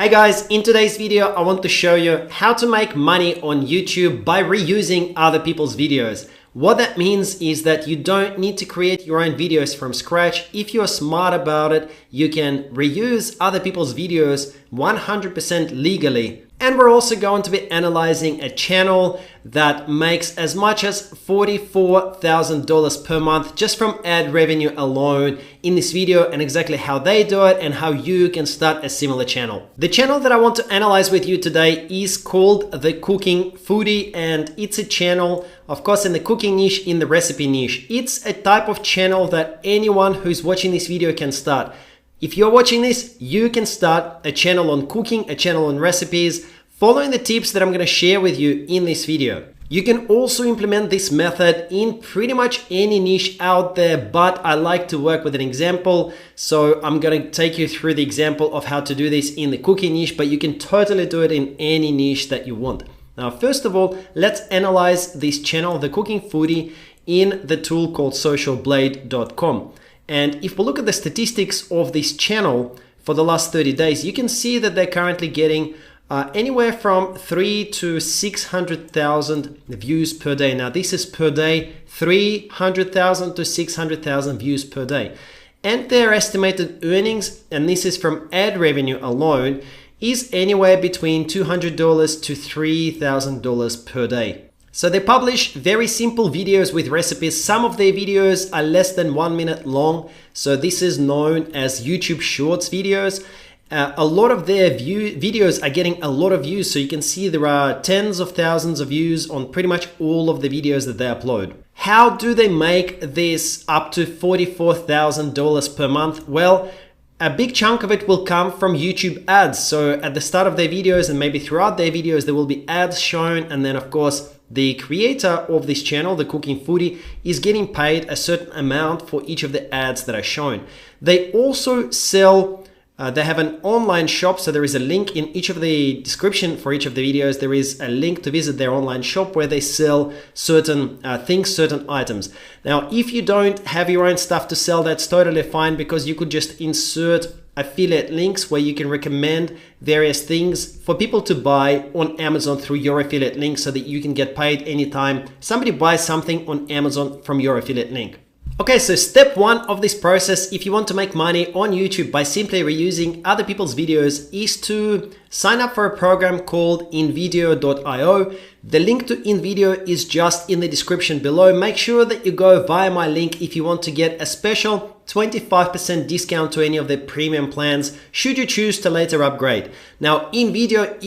Hi guys, in today's video I want to show you how to make money on YouTube by reusing other people's videos. What that means is that you don't need to create your own videos from scratch. If you're smart about it, you can reuse other people's videos 100% legally. And we're also going to be analyzing a channel that makes as much as $44,000 per month just from ad revenue alone in this video, and exactly how they do it and how you can start a similar channel. The channel that I want to analyze with you today is called The Cooking Foodie, and it's a channel, of course, in the cooking niche, in the recipe niche. It's a type of channel that anyone who's watching this video can start. If you're watching this, you can start a channel on cooking, a channel on recipes, following the tips that I'm going to share with you in this video. You can also implement this method in pretty much any niche out there, but I like to work with an example. So I'm going to take you through the example of how to do this in the cooking niche, but you can totally do it in any niche that you want. Now, first of all, let's analyze this channel, The Cooking Foodie, in the tool called socialblade.com. And if we look at the statistics of this channel for the last 30 days, you can see that they're currently getting anywhere from 300,000 to 600,000 views per day. Now, this is per day, 300,000 to 600,000 views per day. And their estimated earnings, and this is from ad revenue alone, is anywhere between $200 to $3,000 per day. So they publish very simple videos with recipes. Some of their videos are less than 1 minute long. So this is known as YouTube Shorts videos. A lot of their videos are getting a lot of views. So you can see there are tens of thousands of views on pretty much all of the videos that they upload. How do they make this up to $44,000 per month? Well, a big chunk of it will come from YouTube ads. So at the start of their videos and maybe throughout their videos, there will be ads shown. And then of course, the creator of this channel, The Cooking Foodie, is getting paid a certain amount for each of the ads that are shown. They also sell, they have an online shop. So there is a link in each of the description for each of the videos. There is a link to visit their online shop where they sell certain things, certain items. Now, if you don't have your own stuff to sell, that's totally fine, because you could just insert affiliate links where you can recommend various things for people to buy on Amazon through your affiliate link, so that you can get paid anytime somebody buys something on Amazon from your affiliate link. Okay, so step one of this process, if you want to make money on YouTube by simply reusing other people's videos, is to sign up for a program called InVideo.io. The link to InVideo is just in the description below. Make sure that you go via my link if you want to get a special 25% discount to any of the premium plans, should you choose to later upgrade. Now, InVideo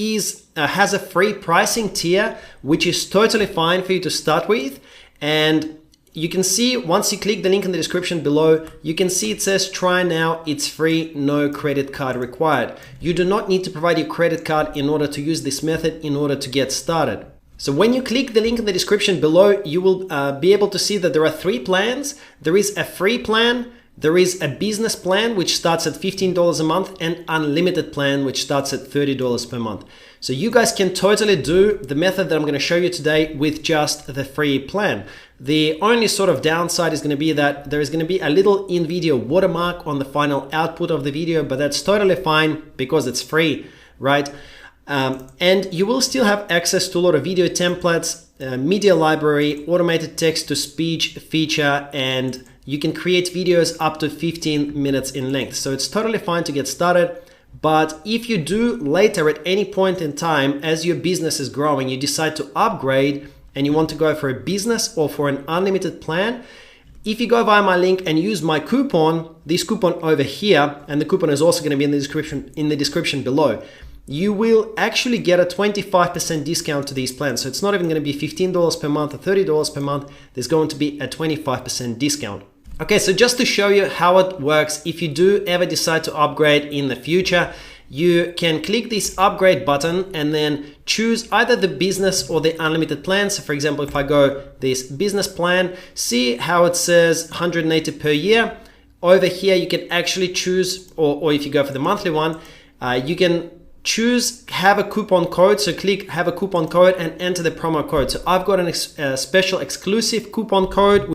has a free pricing tier, which is totally fine for you to start with. And you can see, once you click the link in the description below, you can see it says try now, it's free, no credit card required. You do not need to provide your credit card in order to use this method in order to get started. So when you click the link in the description below, you will be able to see that there are 3 plans. There is a free plan, there is a business plan, which starts at $15 a month, and unlimited plan, which starts at $30 per month. So you guys can totally do the method that I'm going to show you today with just the free plan. The only sort of downside is going to be that there is going to be a little InVideo watermark on the final output of the video, but that's totally fine because it's free, right? And you will still have access to a lot of video templates, media library, automated text-to-speech feature, and you can create videos up to 15 minutes in length. So it's totally fine to get started. But if you do later at any point in time, as your business is growing, you decide to upgrade and you want to go for a business or for an unlimited plan, if you go via my link and use my coupon, this coupon over here, and the coupon is also going to be in the description below, you will actually get a 25% discount to these plans. So it's not even going to be $15 per month or $30 per month. There's going to be a 25% discount. Okay, so just to show you how it works, if you do ever decide to upgrade in the future, you can click this upgrade button and then choose either the business or the unlimited plan. So for example, if I go this business plan, see how it says $180 per year. Over here, you can actually choose, or if you go for the monthly one, you can choose have a coupon code. So click have a coupon code and enter the promo code. So I've got a special exclusive coupon code